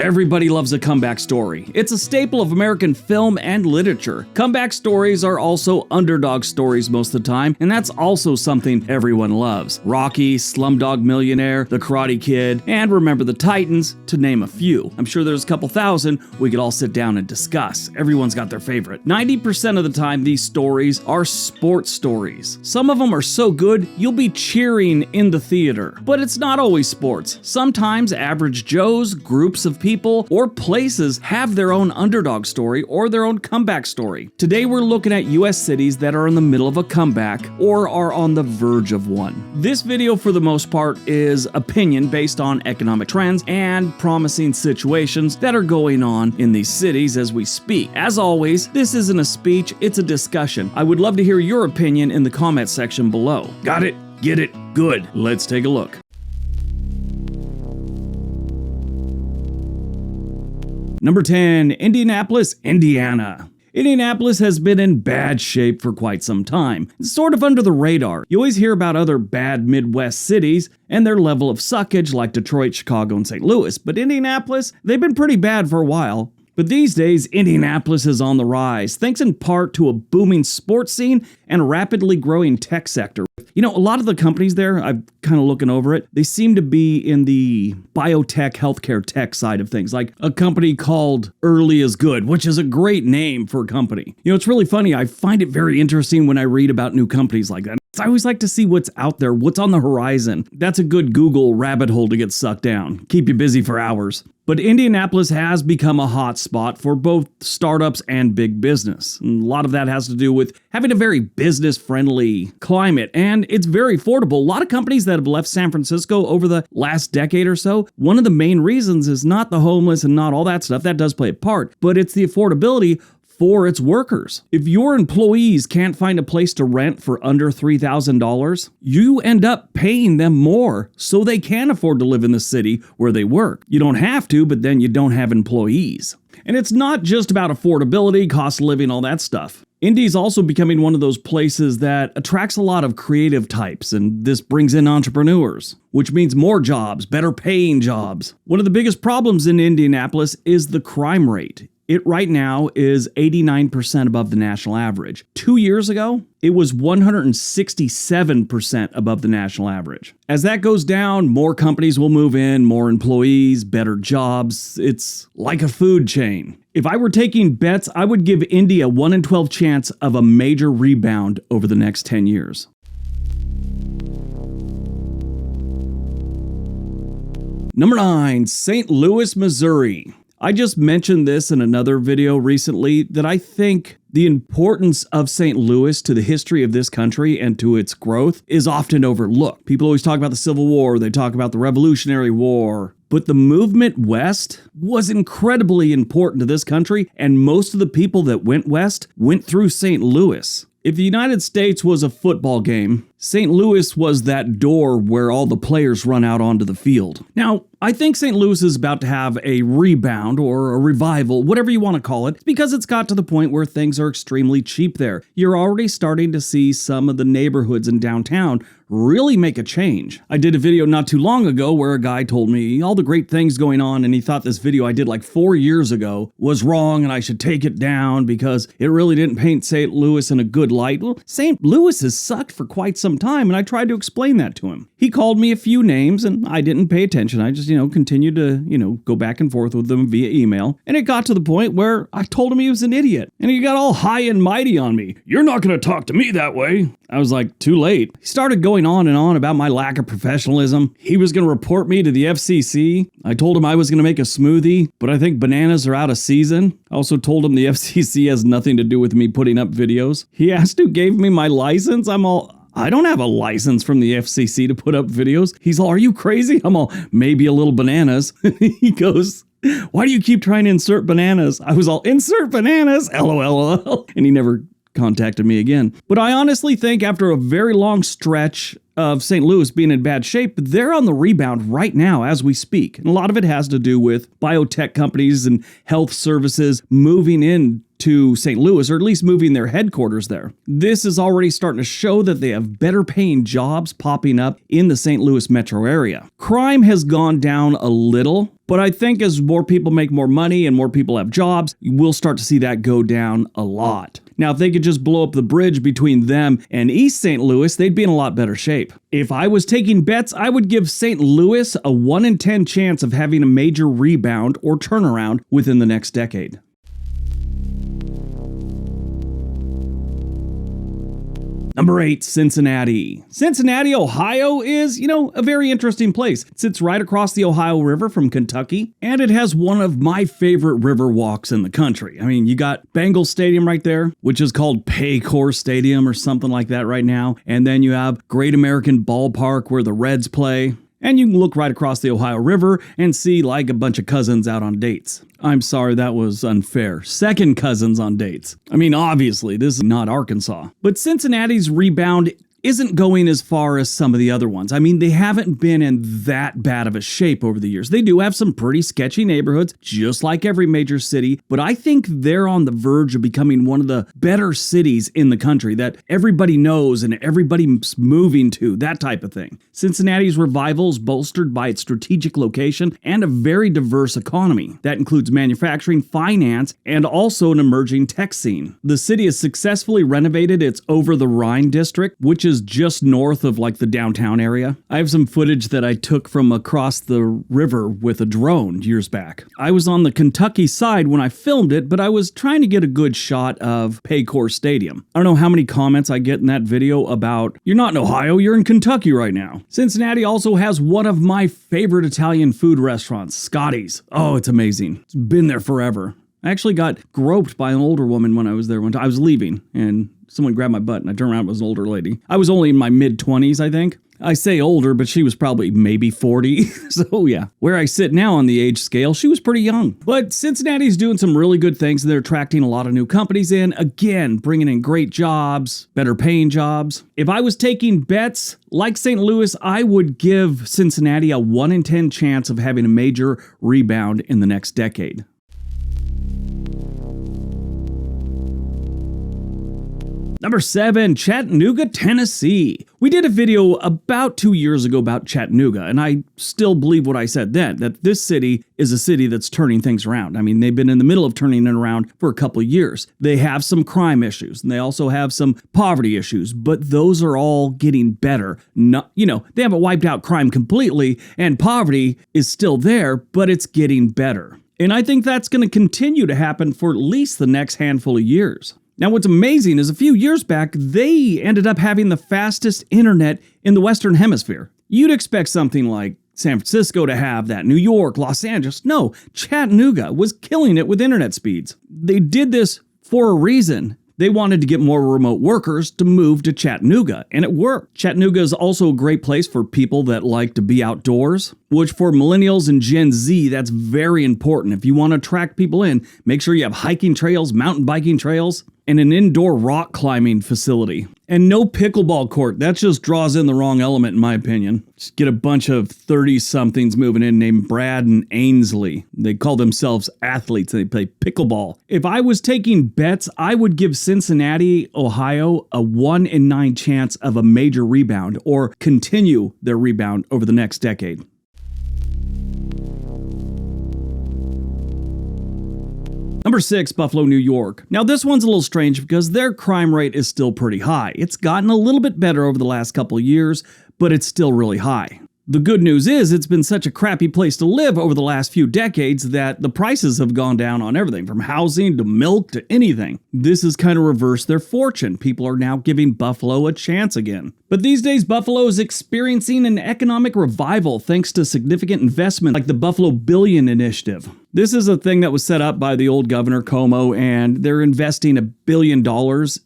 Everybody loves a comeback story. It's a staple of American film and literature. Comeback stories are also underdog stories most of the time, and that's also something everyone loves. Rocky, Slumdog Millionaire, The Karate Kid, and Remember the Titans, to name a few. I'm sure there's a couple thousand we could all sit down and discuss. Everyone's got their favorite. 90% of the time, these stories are sports stories. Some of them are so good, you'll be cheering in the theater. But it's not always sports. Sometimes average Joes, groups of people, or places have their own underdog story or their own comeback story. Today we're looking at US cities that are in the middle of a comeback or are on the verge of one. This video for the most part is opinion based on economic trends and promising situations that are going on in these cities as we speak. As always, this isn't a speech, it's a discussion. I would love to hear your opinion in the comment section below. Got it? Get it? Good. Let's take a look. Number 10, Indianapolis, Indiana. Indianapolis has been in bad shape for quite some time. It's sort of under the radar. You always hear about other bad Midwest cities and their level of suckage like Detroit, Chicago, and St. Louis, but Indianapolis, they've been pretty bad for a while. But these days, Indianapolis is on the rise, thanks in part to a booming sports scene and a rapidly growing tech sector. You know, a lot of the companies there, I'm kind of looking over it, they seem to be in the biotech, healthcare tech side of things, like a company called Early is Good, which is a great name for a company. You know, it's really funny. I find it very interesting when I read about new companies like that. I always like to see what's out there, what's on the horizon. That's a good Google rabbit hole to get sucked down. Keep you busy for hours. But Indianapolis has become a hot spot for both startups and big business. And a lot of that has to do with having a very business-friendly climate, and it's very affordable. A lot of companies that have left San Francisco over the last decade or so, one of the main reasons is not the homeless and not all that stuff. That does play a part, but it's the affordability for its workers. If your employees can't find a place to rent for under $3,000, you end up paying them more so they can afford to live in the city where they work. You don't have to, but then you don't have employees. And it's not just about affordability, cost of living, all that stuff. Indy's also becoming one of those places that attracts a lot of creative types, and this brings in entrepreneurs, which means more jobs, better paying jobs. One of the biggest problems in Indianapolis is the crime rate. It right now is 89% above the national average. 2 years ago, it was 167% above the national average. As that goes down, more companies will move in, more employees, better jobs. It's like a food chain. If I were taking bets, I would give Indy a 1 in 12 chance of a major rebound over the next 10 years. Number 9, St. Louis, Missouri. I just mentioned this in another video recently that I think the importance of St. Louis to the history of this country and to its growth is often overlooked. People always talk about the Civil War, they talk about the Revolutionary War, but the movement west was incredibly important to this country, and most of the people that went west went through St. Louis. If the United States was a football game, St. Louis was that door where all the players run out onto the field. Now, I think St. Louis is about to have a rebound or a revival, whatever you want to call it, because it's got to the point where things are extremely cheap there. You're already starting to see some of the neighborhoods in downtown really make a change. I did a video not too long ago where a guy told me all the great things going on, and he thought this video I did like 4 years ago was wrong and I should take it down because it really didn't paint St. Louis in a good light. Well, St. Louis has sucked for quite some time, and I tried to explain that to him. He called me a few names and I didn't pay attention. I just, continued to, go back and forth with him via email. And it got to the point where I told him he was an idiot. And he got all high and mighty on me. "You're not going to talk to me that way." I was like, too late. He started going on and on about my lack of professionalism. He was going to report me to the FCC. I told him I was going to make a smoothie, but I think bananas are out of season. I also told him the FCC has nothing to do with me putting up videos. He asked who gave me my license. I don't have a license from the FCC to put up videos. He's all, "Are you crazy?" I'm all, "Maybe a little bananas." He goes, "Why do you keep trying to insert bananas?" I was all, "Insert bananas, LOL." And he never contacted me again. But I honestly think after a very long stretch of St. Louis being in bad shape, they're on the rebound right now as we speak. And a lot of it has to do with biotech companies and health services moving in to St. Louis, or at least moving their headquarters there. This is already starting to show that they have better paying jobs popping up in the St. Louis metro area. Crime has gone down a little, but I think as more people make more money and more people have jobs, we'll start to see that go down a lot. Now, if they could just blow up the bridge between them and East St. Louis, they'd be in a lot better shape. If I was taking bets, I would give St. Louis a 1 in 10 chance of having a major rebound or turnaround within the next decade. Number 8, Cincinnati. Cincinnati, Ohio is, a very interesting place. It sits right across the Ohio River from Kentucky, and it has one of my favorite river walks in the country. I mean, you got Bengals Stadium right there, which is called Paycor Stadium or something like that right now. And then you have Great American Ballpark where the Reds play. And you can look right across the Ohio River and see like a bunch of cousins out on dates. I'm sorry, that was unfair. Second cousins on dates. I mean, obviously, this is not Arkansas. But Cincinnati's rebound isn't going as far as some of the other ones. I mean, they haven't been in that bad of a shape over the years. They do have some pretty sketchy neighborhoods, just like every major city, but I think they're on the verge of becoming one of the better cities in the country that everybody knows and everybody's moving to, that type of thing. Cincinnati's revival is bolstered by its strategic location and a very diverse economy. That includes manufacturing, finance, and also an emerging tech scene. The city has successfully renovated its Over the Rhine district, which is just north of like the downtown area. I have some footage that I took from across the river with a drone years back. I was on the Kentucky side when I filmed it, but I was trying to get a good shot of Paycor Stadium. I don't know how many comments I get in that video about, "You're not in Ohio, you're in Kentucky right now." Cincinnati also has one of my favorite Italian food restaurants, Scotty's. Oh, it's amazing. It's been there forever. I actually got groped by an older woman when I was there one time. I was leaving and someone grabbed my butt and I turned around, it was an older lady. I was only in my mid-20s, I think. I say older, but she was probably maybe 40. So yeah, where I sit now on the age scale, she was pretty young. But Cincinnati's doing some really good things. They're attracting a lot of new companies in. Again, bringing in great jobs, better paying jobs. If I was taking bets, like St. Louis, I would give Cincinnati a 1 in 10 chance of having a major rebound in the next decade. Number 7, Chattanooga, Tennessee. We did a video about 2 years ago about Chattanooga, and I still believe what I said then, that this city is a city that's turning things around. I mean, they've been in the middle of turning it around for a couple of years. They have some crime issues, and they also have some poverty issues, but those are all getting better. They haven't wiped out crime completely, and poverty is still there, but it's getting better. And I think that's going to continue to happen for at least the next handful of years. Now, what's amazing is a few years back, they ended up having the fastest internet in the Western Hemisphere. You'd expect something like San Francisco to have that, New York, Los Angeles. No, Chattanooga was killing it with internet speeds. They did this for a reason. They wanted to get more remote workers to move to Chattanooga, and it worked. Chattanooga is also a great place for people that like to be outdoors, which for millennials and Gen Z, that's very important. If you want to attract people in, make sure you have hiking trails, mountain biking trails, and an indoor rock climbing facility. And no pickleball court. That just draws in the wrong element, in my opinion. Just get a bunch of 30-somethings moving in named Brad and Ainsley. They call themselves athletes. They play pickleball. If I was taking bets, I would give Cincinnati, Ohio, a 1 in 9 chance of a major rebound or continue their rebound over the next decade. Number 6, Buffalo, New York. Now this one's a little strange because their crime rate is still pretty high. It's gotten a little bit better over the last couple of years, but it's still really high. The good news is it's been such a crappy place to live over the last few decades that the prices have gone down on everything from housing to milk to anything. This has kind of reversed their fortune. People are now giving Buffalo a chance again. But these days, Buffalo is experiencing an economic revival thanks to significant investment like the Buffalo Billion Initiative. This is a thing that was set up by the old Governor Cuomo, and they're investing $1 billion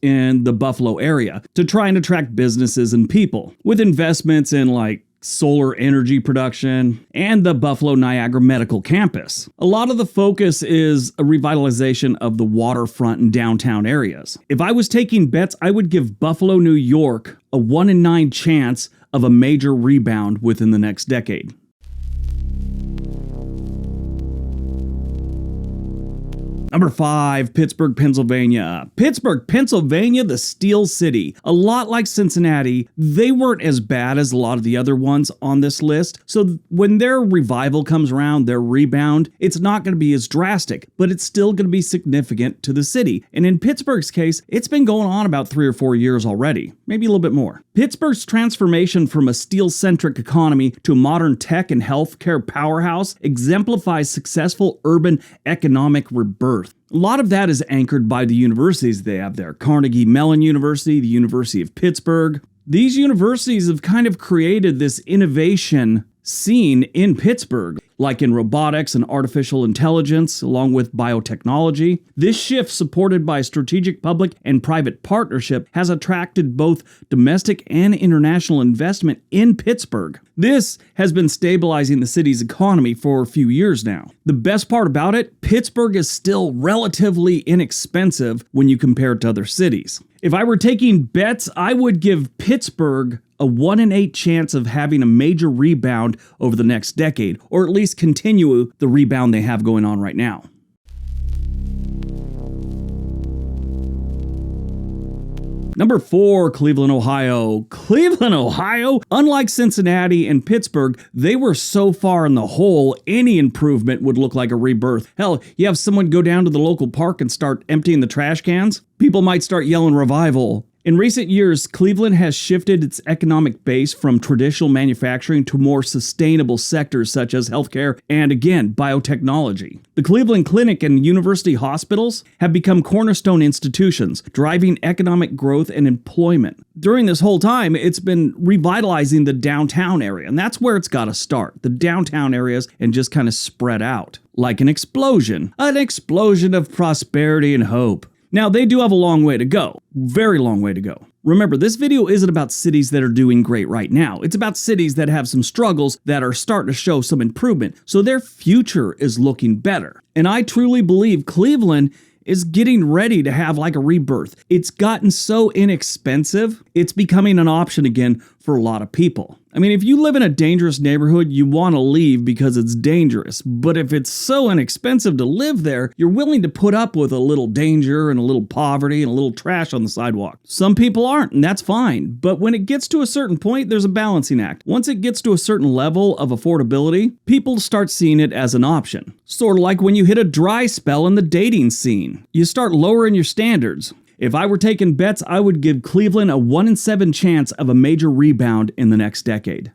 in the Buffalo area to try and attract businesses and people with investments in like solar energy production, and the Buffalo Niagara Medical Campus. A lot of the focus is a revitalization of the waterfront and downtown areas. If I was taking bets, I would give Buffalo, New York a 1 in 9 chance of a major rebound within the next decade. Number 5, Pittsburgh, Pennsylvania. Pittsburgh, Pennsylvania, the Steel City. A lot like Cincinnati, they weren't as bad as a lot of the other ones on this list. So when their revival comes around, their rebound, it's not going to be as drastic, but it's still going to be significant to the city. And in Pittsburgh's case, it's been going on about 3 or 4 years already, maybe a little bit more. Pittsburgh's transformation from a steel-centric economy to a modern tech and healthcare powerhouse exemplifies successful urban economic rebirth. A lot of that is anchored by the universities they have there. Carnegie Mellon University, the University of Pittsburgh. These universities have kind of created this innovation scene in Pittsburgh, like in robotics and artificial intelligence, along with biotechnology. This shift, supported by strategic public and private partnership, has attracted both domestic and international investment in Pittsburgh. This has been stabilizing the city's economy for a few years now. The best part about it, Pittsburgh is still relatively inexpensive when you compare it to other cities. If I were taking bets, I would give Pittsburgh a 1 in 8 chance of having a major rebound over the next decade, or at least continue the rebound they have going on right now. Number 4, Cleveland, Ohio. Cleveland, Ohio, unlike Cincinnati and Pittsburgh, they were so far in the hole, any improvement would look like a rebirth. Hell, you have someone go down to the local park and start emptying the trash cans, people might start yelling revival. In recent years, Cleveland has shifted its economic base from traditional manufacturing to more sustainable sectors such as healthcare and, again, biotechnology. The Cleveland Clinic and university hospitals have become cornerstone institutions, driving economic growth and employment. During this whole time, it's been revitalizing the downtown area, and that's where it's got to start, the downtown areas, and just kind of spread out. Like an explosion of prosperity and hope. Now, they do have a long way to go, very long way to go. Remember, this video isn't about cities that are doing great right now. It's about cities that have some struggles that are starting to show some improvement, so their future is looking better. And I truly believe Cleveland is getting ready to have like a rebirth. It's gotten so inexpensive, it's becoming an option again for a lot of people. I mean, if you live in a dangerous neighborhood, you want to leave because it's dangerous. But if it's so inexpensive to live there, you're willing to put up with a little danger and a little poverty and a little trash on the sidewalk. Some people aren't, and that's fine. But when it gets to a certain point, there's a balancing act. Once it gets to a certain level of affordability, people start seeing it as an option. Sort of like when you hit a dry spell in the dating scene. You start lowering your standards. If I were taking bets, I would give Cleveland a 1 in 7 chance of a major rebound in the next decade.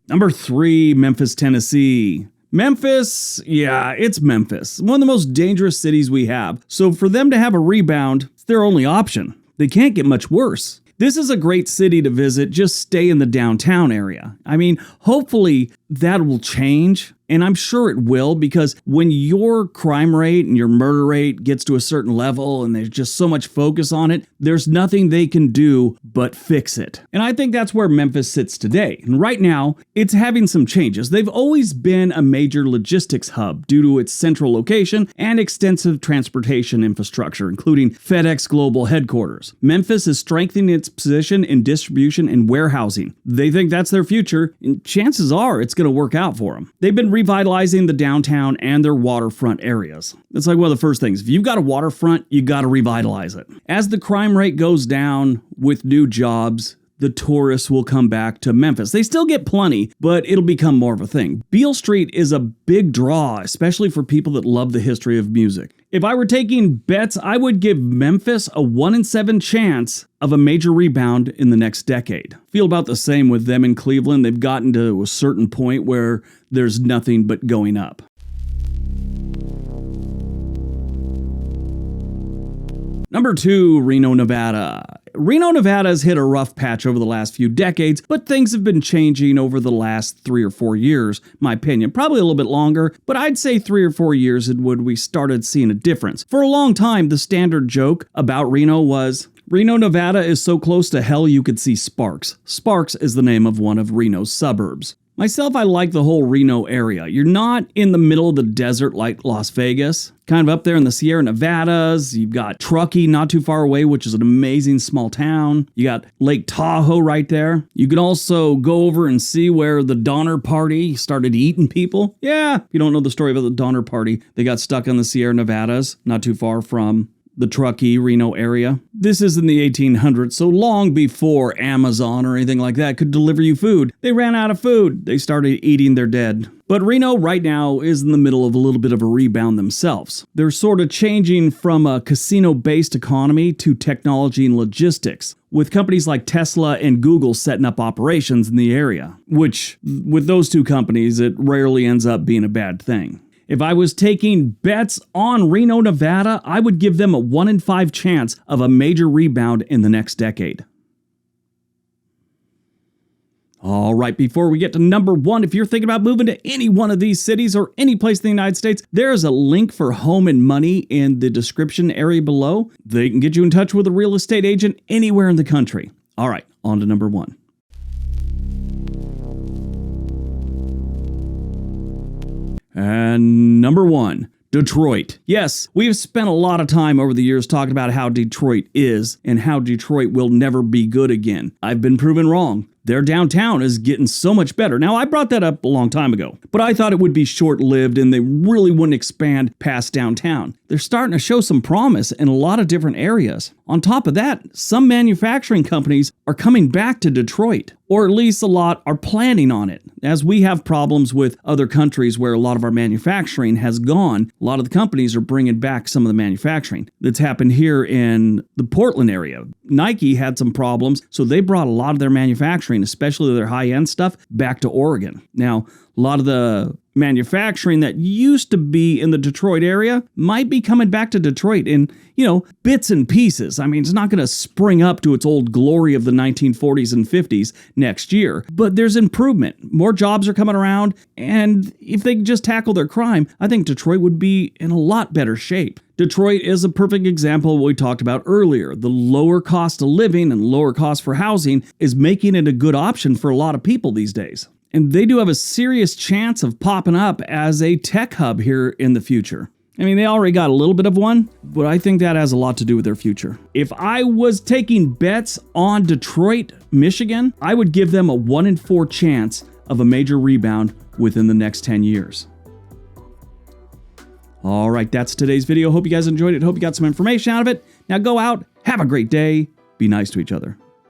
Number 3, Memphis, Tennessee. Memphis, yeah, it's Memphis. One of the most dangerous cities we have. So for them to have a rebound, it's their only option. They can't get much worse. This is a great city to visit, just stay in the downtown area. I mean, hopefully that will change, and I'm sure it will, because when your crime rate and your murder rate gets to a certain level and there's just so much focus on it, there's nothing they can do but fix it. And I think that's where Memphis sits today. And right now, it's having some changes. They've always been a major logistics hub due to its central location and extensive transportation infrastructure, including FedEx Global headquarters. Memphis is strengthening its position in distribution and warehousing. They think that's their future, and chances are it's going to work out for them. They've been revitalizing the downtown and their waterfront areas. It's like one of the first things. If you've got a waterfront, you got to revitalize it. As the crime rate goes down with new jobs, the tourists will come back to Memphis. They still get plenty, but it'll become more of a thing. Beale Street is a big draw, especially for people that love the history of music. If I were taking bets, I would give Memphis a 1 in 7 chance of a major rebound in the next decade. Feel about the same with them in Cleveland. They've gotten to a certain point where there's nothing but going up. Number 2, Reno, Nevada. Reno, Nevada has hit a rough patch over the last few decades, but things have been changing over the last 3 or 4 years, my opinion. Probably a little bit longer, but I'd say 3 or 4 years when we started seeing a difference. For a long time, the standard joke about Reno was, Reno, Nevada is so close to hell you could see Sparks. Sparks is the name of one of Reno's suburbs. Myself, I like the whole Reno area. You're not in the middle of the desert like Las Vegas. Kind of up there in the Sierra Nevadas. You've got Truckee not too far away, which is an amazing small town. You got Lake Tahoe right there. You can also go over and see where the Donner Party started eating people. Yeah, if you don't know the story about the Donner Party, they got stuck in the Sierra Nevadas, not too far from the Truckee, Reno area. This is in the 1800s, so long before Amazon or anything like that could deliver you food. They ran out of food. They started eating their dead. But Reno right now is in the middle of a little bit of a rebound themselves. They're sort of changing from a casino-based economy to technology and logistics, with companies like Tesla and Google setting up operations in the area, which, with those two companies, it rarely ends up being a bad thing. If I was taking bets on Reno, Nevada, I would give them a 1 in 5 chance of a major rebound in the next decade. All right, before we get to number 1, if you're thinking about moving to any one of these cities or any place in the United States, there is a link for Home and Money in the description area below. They can get you in touch with a real estate agent anywhere in the country. All right, on to number 1. And number 1, Detroit. Yes, we have spent a lot of time over the years talking about how Detroit is and how Detroit will never be good again. I've been proven wrong. Their downtown is getting so much better. Now, I brought that up a long time ago, but I thought it would be short-lived and they really wouldn't expand past downtown. They're starting to show some promise in a lot of different areas. On top of that, some manufacturing companies are coming back to Detroit, or at least a lot are planning on it. As we have problems with other countries where a lot of our manufacturing has gone, a lot of the companies are bringing back some of the manufacturing. That's happened here in the Portland area. Nike had some problems, so they brought a lot of their manufacturing, especially their high-end stuff, back to Oregon. Now, a lot of the manufacturing that used to be in the Detroit area might be coming back to Detroit in, bits and pieces. I mean, it's not going to spring up to its old glory of the 1940s and 50s next year, but there's improvement. More jobs are coming around, and if they just tackle their crime, I think Detroit would be in a lot better shape. Detroit is a perfect example of what we talked about earlier. The lower cost of living and lower cost for housing is making it a good option for a lot of people these days. And they do have a serious chance of popping up as a tech hub here in the future. I mean, they already got a little bit of one, but I think that has a lot to do with their future. If I was taking bets on Detroit, Michigan, I would give them a 1 in 4 chance of a major rebound within the next 10 years. All right, that's today's video. Hope you guys enjoyed it. Hope you got some information out of it. Now go out, have a great day, be nice to each other.